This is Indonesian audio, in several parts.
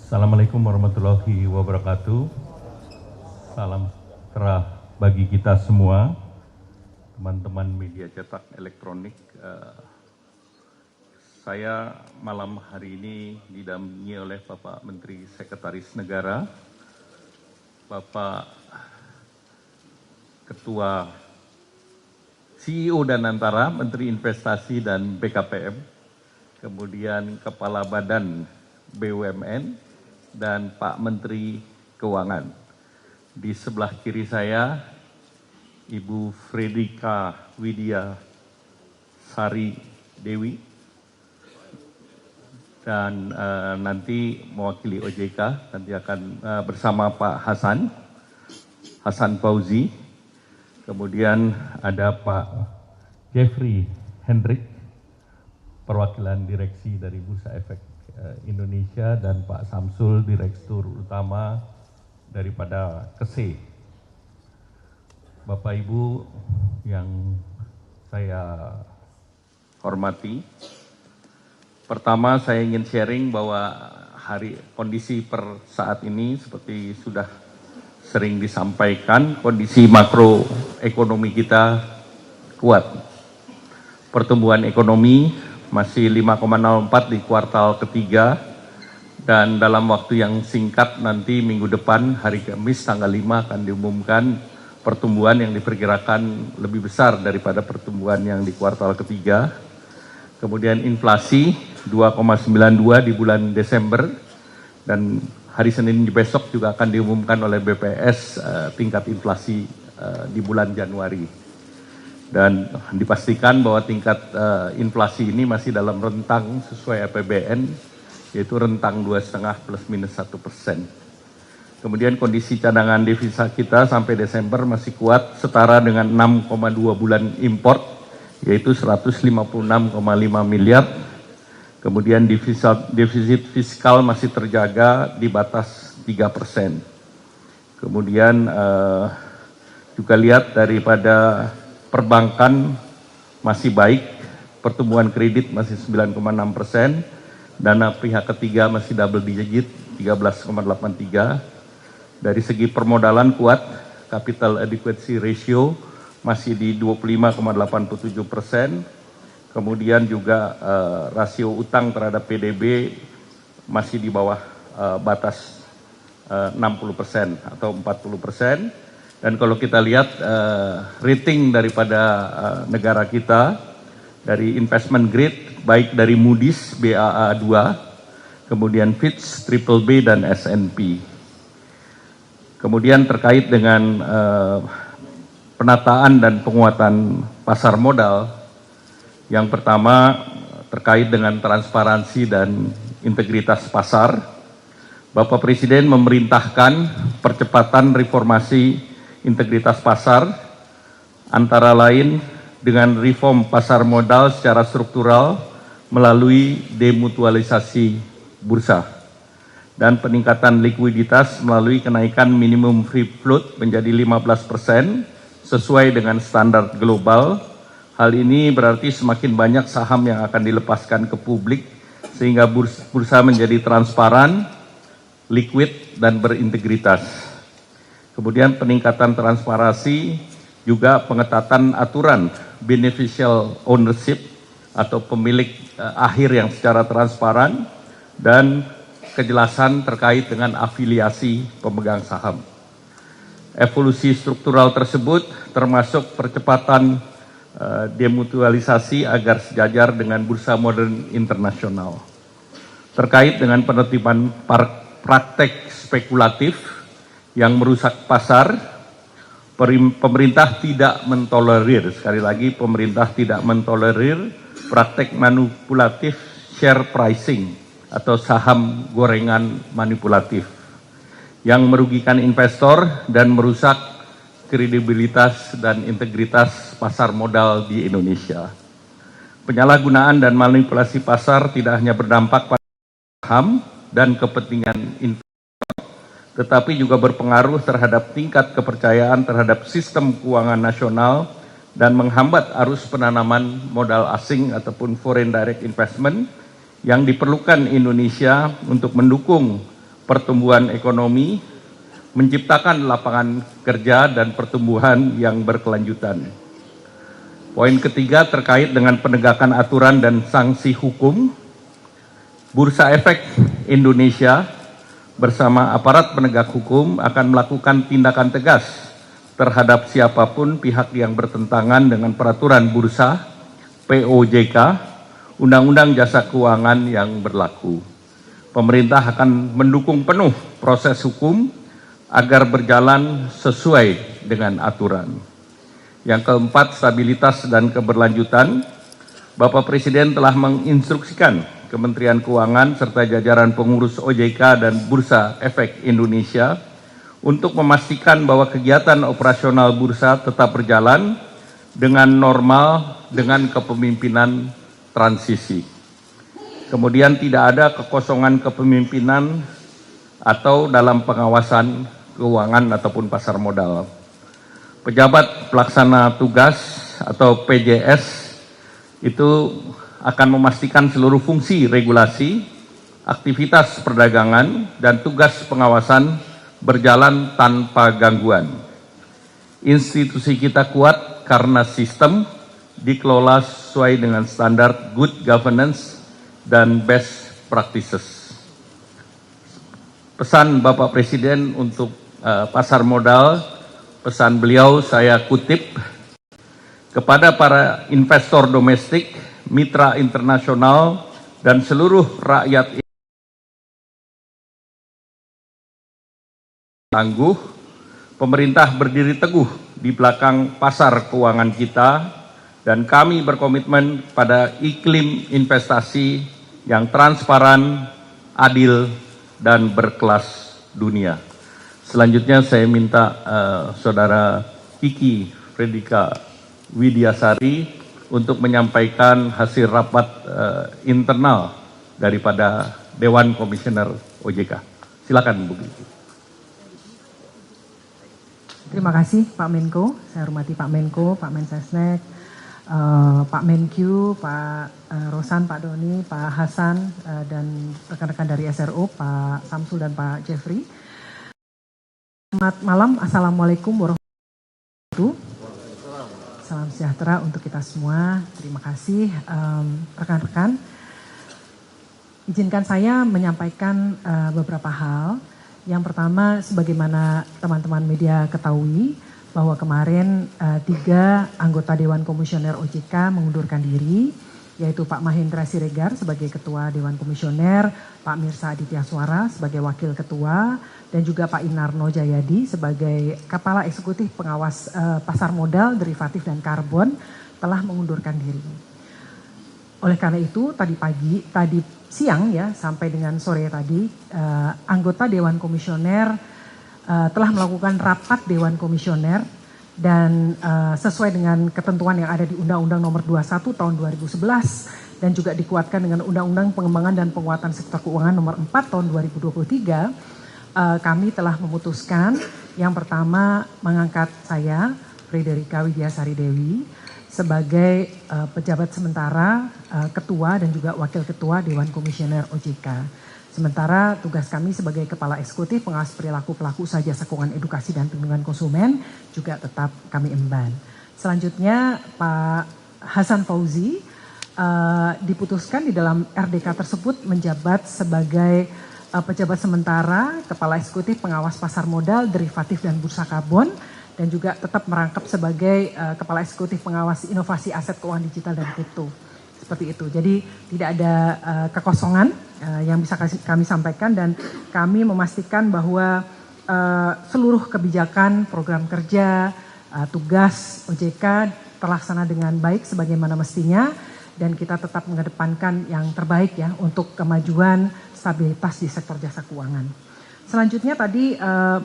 Assalamualaikum warahmatullahi wabarakatuh. Salam sejahtera bagi kita semua, teman-teman media cetak elektronik. Saya malam hari ini didampingi oleh Bapak Menteri Sekretaris Negara, Bapak Ketua CEO Danantara, Menteri Investasi dan BKPM, kemudian Kepala Badan BUMN, dan Pak Menteri Keuangan. Di sebelah kiri saya, Ibu Fredrika Widya Sari Dewi, dan nanti mewakili OJK, nanti akan bersama Pak Hasan Fauzi. Kemudian ada Pak Jeffrey Hendrik, perwakilan direksi dari Bursa Efek Indonesia, dan Pak Samsul, Direktur Utama daripada KESE. Bapak Ibu yang saya hormati, pertama saya ingin sharing bahwa kondisi per saat ini seperti sudah sering disampaikan, kondisi makroekonomi kita kuat. Pertumbuhan ekonomi masih 5,04 di kuartal ketiga, dan dalam waktu yang singkat nanti minggu depan hari Kamis tanggal 5 akan diumumkan pertumbuhan yang diperkirakan lebih besar daripada pertumbuhan yang di kuartal ketiga. Kemudian inflasi 2,92 di bulan Desember, dan hari Senin besok juga akan diumumkan oleh BPS tingkat inflasi di bulan Januari. Dan dipastikan bahwa tingkat inflasi ini masih dalam rentang sesuai APBN, yaitu rentang 2,5 plus minus 1%. Kemudian kondisi cadangan devisa kita sampai Desember masih kuat, setara dengan 6,2 bulan import, yaitu 156,5 miliar. Kemudian defisit fiskal masih terjaga di batas 3%. Kemudian juga lihat daripada perbankan masih baik, pertumbuhan kredit masih 9,6%, dana pihak ketiga masih double digit 13,83%. Dari segi permodalan kuat, capital adequacy ratio masih di 25,87%. Kemudian juga rasio utang terhadap PDB masih di bawah batas 60% atau 40%. Dan kalau kita lihat rating daripada negara kita dari investment grade, baik dari Moody's Baa2, kemudian Fitch BBB dan S&P. Kemudian terkait dengan penataan dan penguatan pasar modal, yang pertama terkait dengan transparansi dan integritas pasar, Bapak Presiden memerintahkan percepatan reformasi integritas pasar, antara lain dengan reform pasar modal secara struktural melalui demutualisasi bursa dan peningkatan likuiditas melalui kenaikan minimum free float menjadi 15% sesuai dengan standar global. Hal ini berarti semakin banyak saham yang akan dilepaskan ke publik sehingga bursa menjadi transparan, liquid, dan berintegritas. Kemudian peningkatan transparansi, juga pengetatan aturan beneficial ownership atau pemilik akhir yang secara transparan, dan kejelasan terkait dengan afiliasi pemegang saham. Evolusi struktural tersebut termasuk percepatan demutualisasi agar sejajar dengan bursa modern internasional. Terkait dengan penertiban praktek spekulatif yang merusak pasar, pemerintah tidak mentolerir, sekali lagi pemerintah tidak mentolerir praktek manipulatif share pricing atau saham gorengan manipulatif yang merugikan investor dan merusak kredibilitas dan integritas pasar modal di Indonesia. Penyalahgunaan dan manipulasi pasar tidak hanya berdampak pada saham dan kepentingan investor, tetapi juga berpengaruh terhadap tingkat kepercayaan terhadap sistem keuangan nasional dan menghambat arus penanaman modal asing ataupun foreign direct investment yang diperlukan Indonesia untuk mendukung pertumbuhan ekonomi, menciptakan lapangan kerja dan pertumbuhan yang berkelanjutan. Poin ketiga terkait dengan penegakan aturan dan sanksi hukum. Bursa Efek Indonesia bersama aparat penegak hukum akan melakukan tindakan tegas terhadap siapapun pihak yang bertentangan dengan peraturan bursa, POJK, Undang-Undang Jasa Keuangan yang berlaku. Pemerintah akan mendukung penuh proses hukum agar berjalan sesuai dengan aturan. Yang keempat, stabilitas dan keberlanjutan. Bapak Presiden telah menginstruksikan Kementerian Keuangan serta jajaran pengurus OJK dan Bursa Efek Indonesia untuk memastikan bahwa kegiatan operasional bursa tetap berjalan dengan normal dengan kepemimpinan transisi. Kemudian tidak ada kekosongan kepemimpinan atau dalam pengawasan keuangan ataupun pasar modal. Pejabat pelaksana tugas atau PJS itu akan memastikan seluruh fungsi regulasi, aktivitas perdagangan, dan tugas pengawasan berjalan tanpa gangguan. Institusi kita kuat karena sistem dikelola sesuai dengan standar good governance dan best practices. Pesan Bapak Presiden untuk pasar modal, pesan beliau saya kutip, kepada para investor domestik, mitra internasional, dan seluruh rakyat tangguh, pemerintah berdiri teguh di belakang pasar keuangan kita, dan kami berkomitmen pada iklim investasi yang transparan, adil, dan berkelas dunia. Selanjutnya saya minta Saudara Kiki Fredrika Widiasari untuk menyampaikan hasil rapat internal daripada Dewan Komisioner OJK. Silakan Bu Kiki. Terima kasih Pak Menko, saya hormati Pak Menko, Pak Mensesnek, Pak Menkyu, Pak Rosan, Pak Doni, Pak Hasan, dan rekan-rekan dari SRO, Pak Samsul dan Pak Jeffrey. Selamat malam, Assalamualaikum warahmatullahi wabarakatuh. Salam sejahtera untuk kita semua. Terima kasih rekan-rekan. Izinkan saya menyampaikan beberapa hal. Yang pertama, sebagaimana teman-teman media ketahui, bahwa kemarin 3 anggota Dewan Komisioner OJK mengundurkan diri, yaitu Pak Mahendra Siregar sebagai Ketua Dewan Komisioner, Pak Mirsa Aditya Suara sebagai Wakil Ketua, dan juga Pak Inarno Jayadi sebagai Kepala Eksekutif Pengawas Pasar Modal, Derivatif, dan Karbon telah mengundurkan diri. Oleh karena itu, tadi siang ya sampai dengan sore tadi, anggota Dewan Komisioner telah melakukan rapat Dewan Komisioner dan sesuai dengan ketentuan yang ada di Undang-Undang Nomor 21 Tahun 2011 dan juga dikuatkan dengan Undang-Undang Pengembangan dan Penguatan Sektor Keuangan Nomor 4 Tahun 2023, kami telah memutuskan yang pertama mengangkat saya, Frederika Widiasari Dewi, sebagai pejabat sementara Ketua dan juga Wakil Ketua Dewan Komisioner OJK. Sementara tugas kami sebagai Kepala Eksekutif Pengawas Perilaku Pelaku Usaha Jasa Keuangan Edukasi dan Perlindungan Konsumen juga tetap kami emban. Selanjutnya Pak Hasan Fauzi diputuskan di dalam RDK tersebut menjabat sebagai pejabat sementara Kepala Eksekutif Pengawas Pasar Modal, Derivatif, dan Bursa Karbon, dan juga tetap merangkap sebagai Kepala Eksekutif Pengawas Inovasi Aset Keuangan Digital dan Kripto. Seperti itu. Jadi tidak ada kekosongan yang bisa kami sampaikan, dan kami memastikan bahwa seluruh kebijakan, program kerja, tugas OJK terlaksana dengan baik sebagaimana mestinya, dan kita tetap mengedepankan yang terbaik ya untuk kemajuan stabilitas di sektor jasa keuangan. Selanjutnya tadi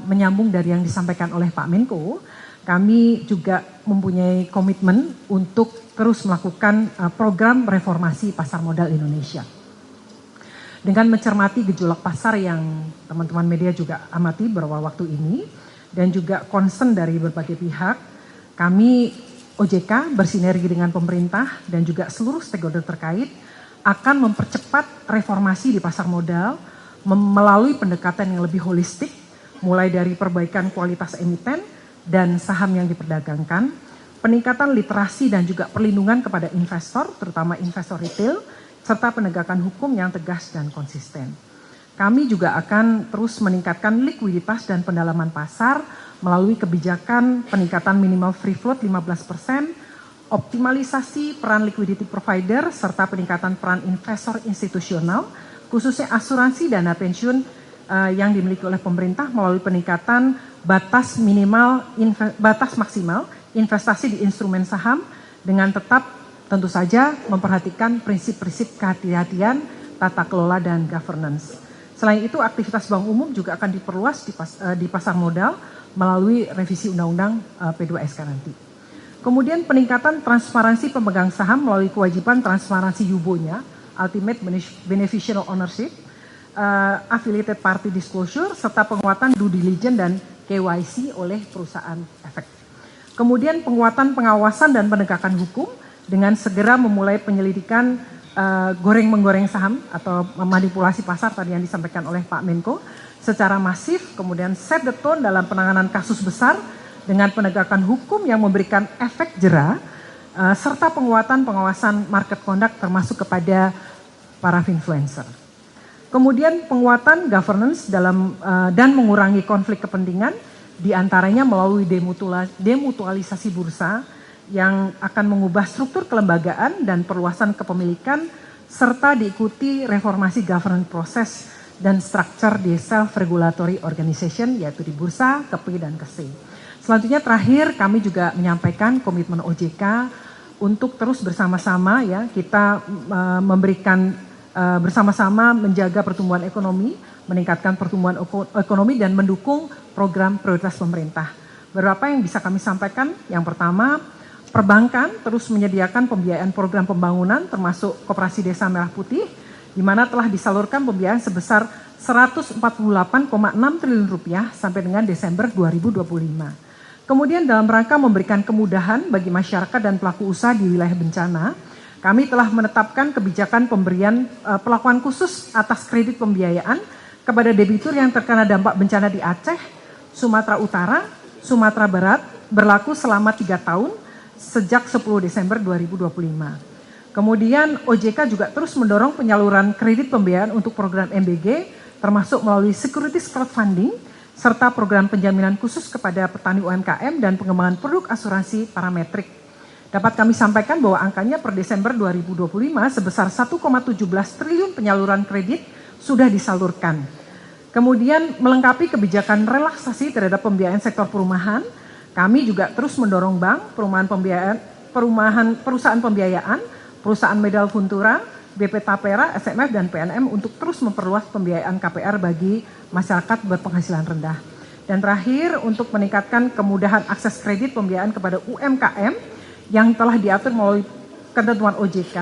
menyambung dari yang disampaikan oleh Pak Menko, kami juga mempunyai komitmen untuk terus melakukan program reformasi pasar modal Indonesia. Dengan mencermati gejolak pasar yang teman-teman media juga amati beberapa waktu ini, dan juga concern dari berbagai pihak, kami OJK bersinergi dengan pemerintah dan juga seluruh stakeholder terkait akan mempercepat reformasi di pasar modal melalui pendekatan yang lebih holistik, mulai dari perbaikan kualitas emiten dan saham yang diperdagangkan, peningkatan literasi dan juga perlindungan kepada investor, terutama investor retail, serta penegakan hukum yang tegas dan konsisten. Kami juga akan terus meningkatkan likuiditas dan pendalaman pasar melalui kebijakan peningkatan minimal free float 15%, optimalisasi peran liquidity provider, serta peningkatan peran investor institusional, khususnya asuransi dana pensiun yang dimiliki oleh pemerintah melalui peningkatan batas maksimal investasi di instrumen saham dengan tetap tentu saja memperhatikan prinsip-prinsip kehati-hatian, tata kelola dan governance. Selain itu, aktivitas bank umum juga akan diperluas di pasar modal melalui revisi Undang-Undang P2SK nanti. Kemudian peningkatan transparansi pemegang saham melalui kewajiban transparansi UBO-nya, Ultimate Beneficial Ownership, Affiliated Party Disclosure, serta penguatan due diligence dan KYC oleh perusahaan efek. Kemudian penguatan pengawasan dan penegakan hukum dengan segera memulai penyelidikan goreng-menggoreng saham atau manipulasi pasar tadi yang disampaikan oleh Pak Menko secara masif, kemudian set the tone dalam penanganan kasus besar dengan penegakan hukum yang memberikan efek jera, serta penguatan pengawasan market conduct termasuk kepada para influencer. Kemudian penguatan governance dan mengurangi konflik kepentingan, diantaranya melalui demutualisasi bursa yang akan mengubah struktur kelembagaan dan perluasan kepemilikan, serta diikuti reformasi governance proses dan structure di self-regulatory organization, yaitu di bursa, KEPI, dan KSE. Selanjutnya terakhir kami juga menyampaikan komitmen OJK untuk terus bersama-sama ya kita memberikan bersama-sama menjaga pertumbuhan ekonomi, meningkatkan pertumbuhan ekonomi dan mendukung program prioritas pemerintah. Beberapa yang bisa kami sampaikan, yang pertama, perbankan terus menyediakan pembiayaan program pembangunan termasuk Koperasi Desa Merah Putih, di mana telah disalurkan pembiayaan sebesar 148,6 triliun rupiah sampai dengan Desember 2025. Kemudian dalam rangka memberikan kemudahan bagi masyarakat dan pelaku usaha di wilayah bencana, kami telah menetapkan kebijakan pemberian perlakuan khusus atas kredit pembiayaan kepada debitur yang terkena dampak bencana di Aceh, Sumatera Utara, Sumatera Barat, berlaku selama 3 tahun sejak 10 Desember 2025. Kemudian OJK juga terus mendorong penyaluran kredit pembiayaan untuk program MBG, termasuk melalui securities crowdfunding, serta program penjaminan khusus kepada petani UMKM dan pengembangan produk asuransi parametrik. Dapat kami sampaikan bahwa angkanya per Desember 2025 sebesar 1,17 triliun penyaluran kredit sudah disalurkan. Kemudian melengkapi kebijakan relaksasi terhadap pembiayaan sektor perumahan, kami juga terus mendorong bank, perusahaan pembiayaan, perusahaan Medal Funtura, BP Tapera, SMF, dan PNM untuk terus memperluas pembiayaan KPR bagi masyarakat berpenghasilan rendah. Dan terakhir, untuk meningkatkan kemudahan akses kredit pembiayaan kepada UMKM yang telah diatur melalui ketentuan OJK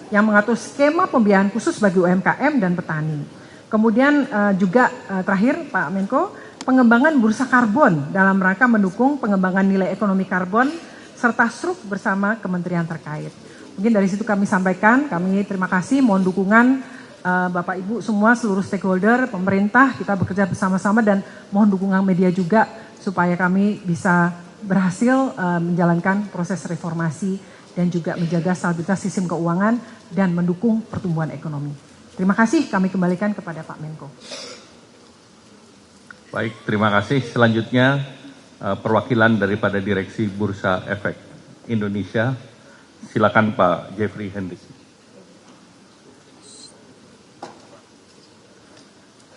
yang mengatur skema pembiayaan khusus bagi UMKM dan petani. Kemudian juga terakhir Pak Menko, pengembangan bursa karbon dalam rangka mendukung pengembangan nilai ekonomi karbon serta struk bersama kementerian terkait. Mungkin dari situ kami sampaikan, kami terima kasih, mohon dukungan Bapak Ibu semua, seluruh stakeholder, pemerintah, kita bekerja bersama-sama dan mohon dukungan media juga supaya kami bisa berhasil menjalankan proses reformasi dan juga menjaga stabilitas sistem keuangan dan mendukung pertumbuhan ekonomi. Terima kasih, kami kembalikan kepada Pak Menko. Baik, terima kasih. Selanjutnya perwakilan daripada Direksi Bursa Efek Indonesia. Silakan Pak Jeffrey Hendris.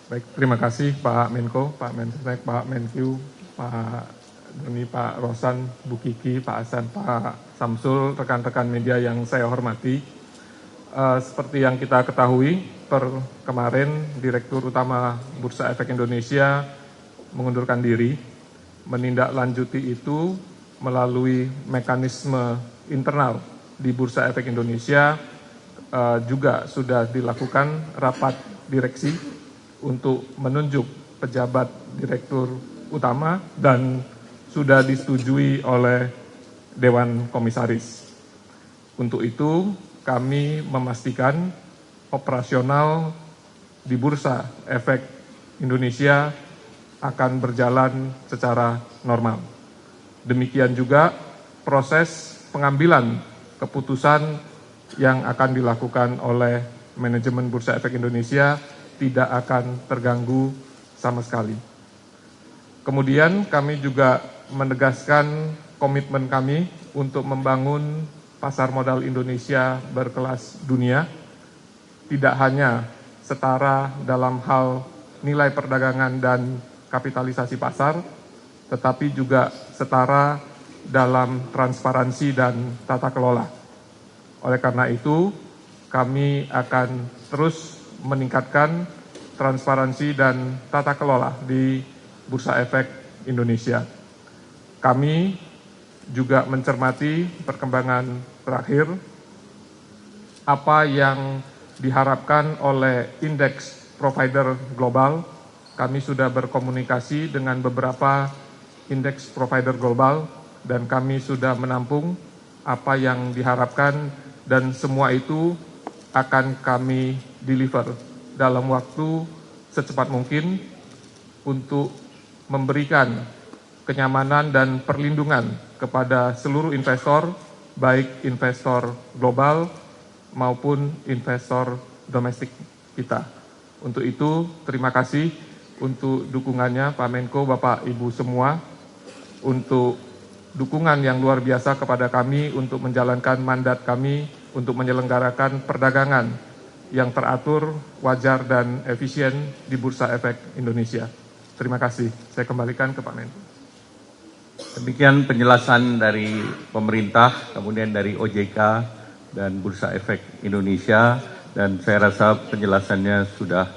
Baik, terima kasih Pak Menko, Pak Mensesnek, Pak Menkyu, Pak Doni, Pak Rosan, Bu Kiki, Pak Hasan, Pak Samsul, rekan-rekan media yang saya hormati. Seperti yang kita ketahui, per kemarin Direktur Utama Bursa Efek Indonesia mengundurkan diri, menindaklanjuti itu melalui mekanisme internal di Bursa Efek Indonesia juga sudah dilakukan rapat direksi untuk menunjuk pejabat direktur utama dan sudah disetujui oleh Dewan Komisaris. Untuk itu kami memastikan operasional di Bursa Efek Indonesia akan berjalan secara normal. Demikian juga proses pengambilan keputusan yang akan dilakukan oleh manajemen Bursa Efek Indonesia tidak akan terganggu sama sekali. Kemudian kami juga menegaskan komitmen kami untuk membangun pasar modal Indonesia berkelas dunia, tidak hanya setara dalam hal nilai perdagangan dan kapitalisasi pasar, tetapi juga setara dalam transparansi dan tata kelola. Oleh karena itu, kami akan terus meningkatkan transparansi dan tata kelola di Bursa Efek Indonesia. Kami juga mencermati perkembangan terakhir, apa yang diharapkan oleh indeks provider global. Kami sudah berkomunikasi dengan beberapa indeks provider global dan kami sudah menampung apa yang diharapkan dan semua itu akan kami deliver dalam waktu secepat mungkin untuk memberikan kenyamanan dan perlindungan kepada seluruh investor, baik investor global maupun investor domestik kita. Untuk itu, terima kasih untuk dukungannya Pak Menko, Bapak Ibu semua, untuk dukungan yang luar biasa kepada kami untuk menjalankan mandat kami untuk menyelenggarakan perdagangan yang teratur, wajar, dan efisien di Bursa Efek Indonesia. Terima kasih. Saya kembalikan ke Pak Menko. Demikian penjelasan dari pemerintah, kemudian dari OJK dan Bursa Efek Indonesia, dan saya rasa penjelasannya sudah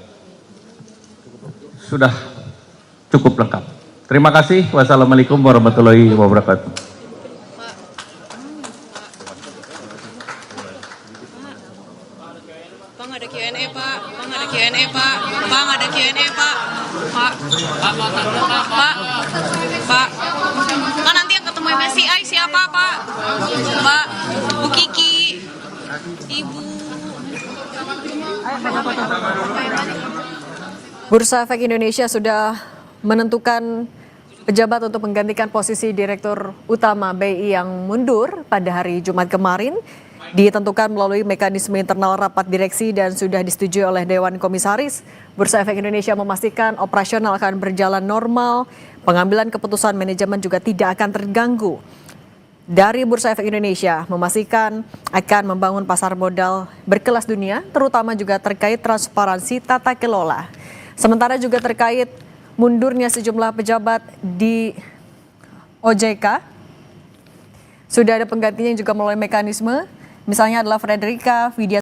cukup lengkap. Terima kasih. Wassalamualaikum warahmatullahi wabarakatuh. Bang ada Q&A Pak, Bang ada Q&A Pak, Bang ada Q&A Pak, Pak, kan nanti yang ketemu MSCI siapa Pak? Pak, Bu Kiki, Ibu. Bursa Efek Indonesia sudah menentukan pejabat untuk menggantikan posisi Direktur Utama BI yang mundur pada hari Jumat kemarin. Ditentukan melalui mekanisme internal rapat direksi dan sudah disetujui oleh Dewan Komisaris. Bursa Efek Indonesia memastikan operasional akan berjalan normal, pengambilan keputusan manajemen juga tidak akan terganggu. Dari Bursa Efek Indonesia memastikan akan membangun pasar modal berkelas dunia, terutama juga terkait transparansi tata kelola. Sementara juga terkait mundurnya sejumlah pejabat di OJK, sudah ada penggantinya juga melalui mekanisme, misalnya adalah Frederica Vidya